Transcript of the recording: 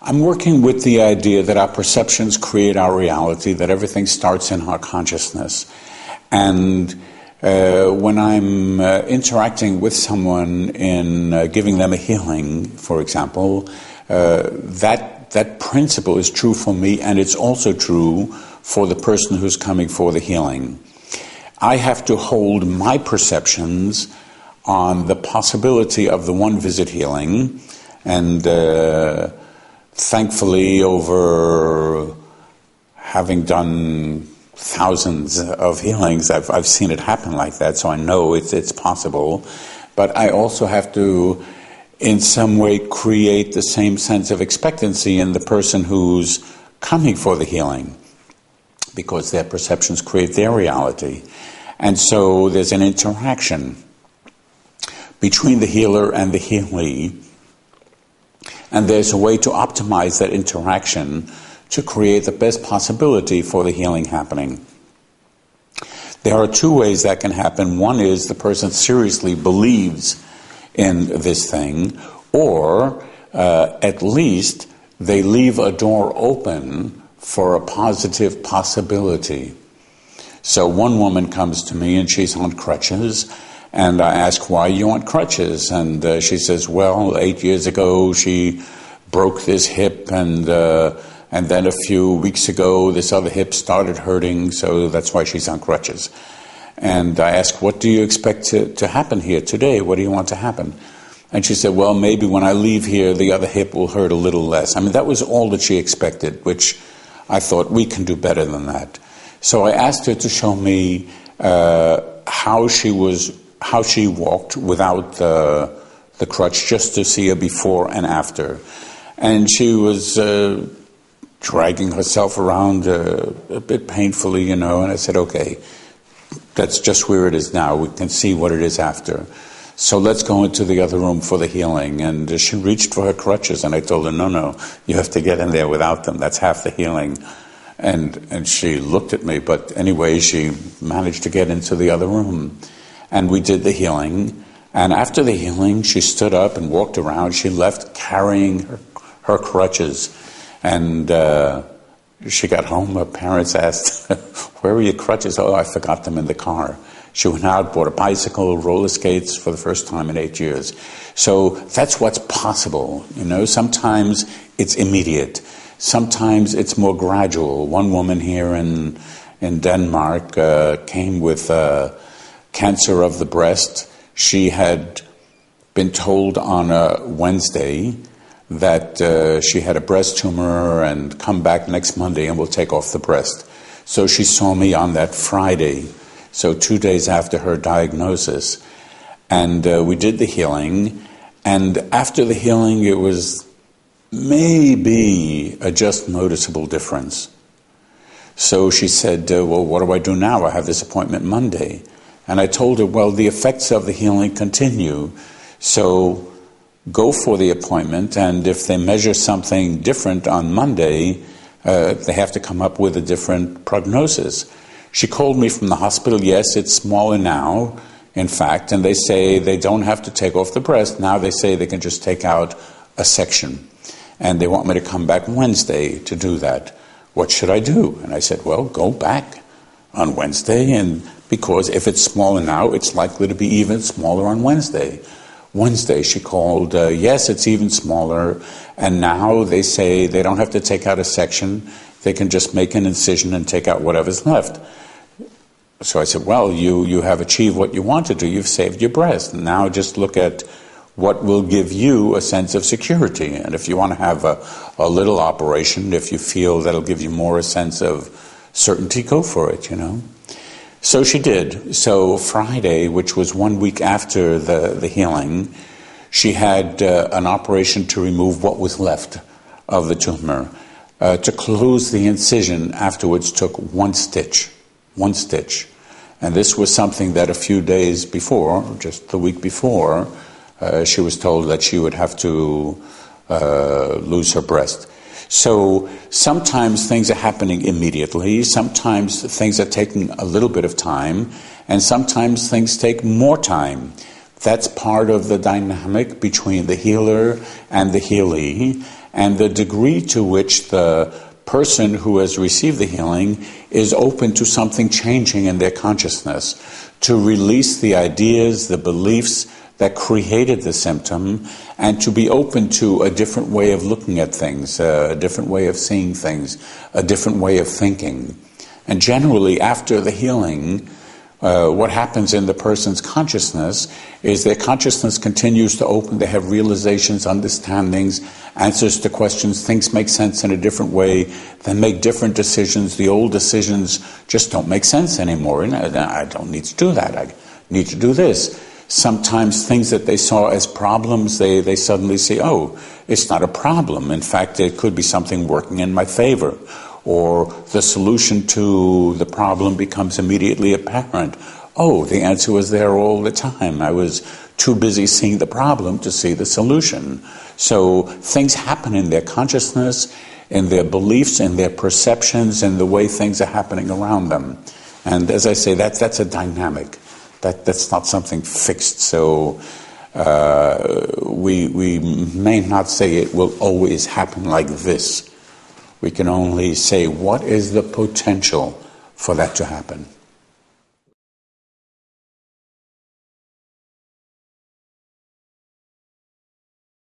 I'm working with the idea that our perceptions create our reality, that everything starts in our consciousness. And when I'm interacting with someone in giving them a healing, for example, that principle is true for me, and it's also true for the person who's coming for the healing. I have to hold my perceptions on the possibility of the one visit healing, and thankfully, over having done thousands of healings, I've seen it happen like that, so I know it's possible. But I also have to, in some way, create the same sense of expectancy in the person who's coming for the healing, because their perceptions create their reality. And so there's an interaction between the healer and the healee, and there's a way to optimize that interaction to create the best possibility for the healing happening. There are two ways that can happen. One is the person seriously believes in this thing, or at least they leave a door open for a positive possibility. So one woman comes to me and she's on crutches, and I ask, why are you on crutches? And she says, well, 8 years ago she broke this hip, and then a few weeks ago this other hip started hurting, so that's why she's on crutches. And I ask, what do you expect to happen here today? What do you want to happen? And she said, well, maybe when I leave here the other hip will hurt a little less. I mean, that was all that she expected, which I thought we can do better than that. So I asked her to show me how she walked without the crutch, just to see a before and after. And she was dragging herself around a bit painfully, and I said, okay, that's just where it is now. We can see what it is after. So let's go into the other room for the healing. And she reached for her crutches, and I told her, no, you have to get in there without them. That's half the healing. And she looked at me, but anyway, she managed to get into the other room. And we did the healing. And after the healing, she stood up and walked around. She left carrying her crutches. And she got home. Her parents asked, where were your crutches? Oh, I forgot them in the car. She went out, bought a bicycle, roller skates for the first time in 8 years. So that's what's possible. Sometimes it's immediate. Sometimes it's more gradual. One woman here in Denmark came with cancer of the breast. She had been told on a Wednesday that she had a breast tumor and come back next Monday and we'll take off the breast. So she saw me on that Friday, so 2 days after her diagnosis. And we did the healing. And after the healing, it was maybe a just noticeable difference. So she said, well, what do I do now? I have this appointment Monday. And I told her, well, the effects of the healing continue. So go for the appointment, and if they measure something different on Monday, they have to come up with a different prognosis. She called me from the hospital. Yes, it's smaller now, in fact, and they say they don't have to take off the breast. Now they say they can just take out a section. And they want me to come back Wednesday to do that. What should I do? And I said, well, go back on Wednesday, and because if it's smaller now, it's likely to be even smaller on Wednesday. Wednesday, she called, yes, it's even smaller, and now they say they don't have to take out a section, they can just make an incision and take out whatever's left. So I said, well, you have achieved what you want to do, you've saved your breast, and now just look at what will give you a sense of security. And if you want to have a little operation, if you feel that'll give you more a sense of certainty, go for it, So she did. So Friday, which was 1 week after the healing, she had an operation to remove what was left of the tumor. To close the incision afterwards took one stitch. And this was something that a few days before, just the week before, she was told that she would have to lose her breast. So sometimes things are happening immediately, sometimes things are taking a little bit of time, and sometimes things take more time. That's part of the dynamic between the healer and the healee, and the degree to which the person who has received the healing is open to something changing in their consciousness, to release the ideas, the beliefs that created the symptom, and to be open to a different way of looking at things, a different way of seeing things, a different way of thinking. And generally, after the healing, what happens in the person's consciousness is their consciousness continues to open. They have realizations, understandings, answers to questions. Things make sense in a different way. They make different decisions. The old decisions just don't make sense anymore. And I don't need to do that. I need to do this. Sometimes things that they saw as problems, they suddenly say, oh, it's not a problem. In fact, it could be something working in my favor. Or the solution to the problem becomes immediately apparent. Oh, the answer was there all the time. I was too busy seeing the problem to see the solution. So things happen in their consciousness, in their beliefs, in their perceptions, in the way things are happening around them. And as I say, that's a dynamic. That's not something fixed. So we may not say it will always happen like this. We can only say, what is the potential for that to happen?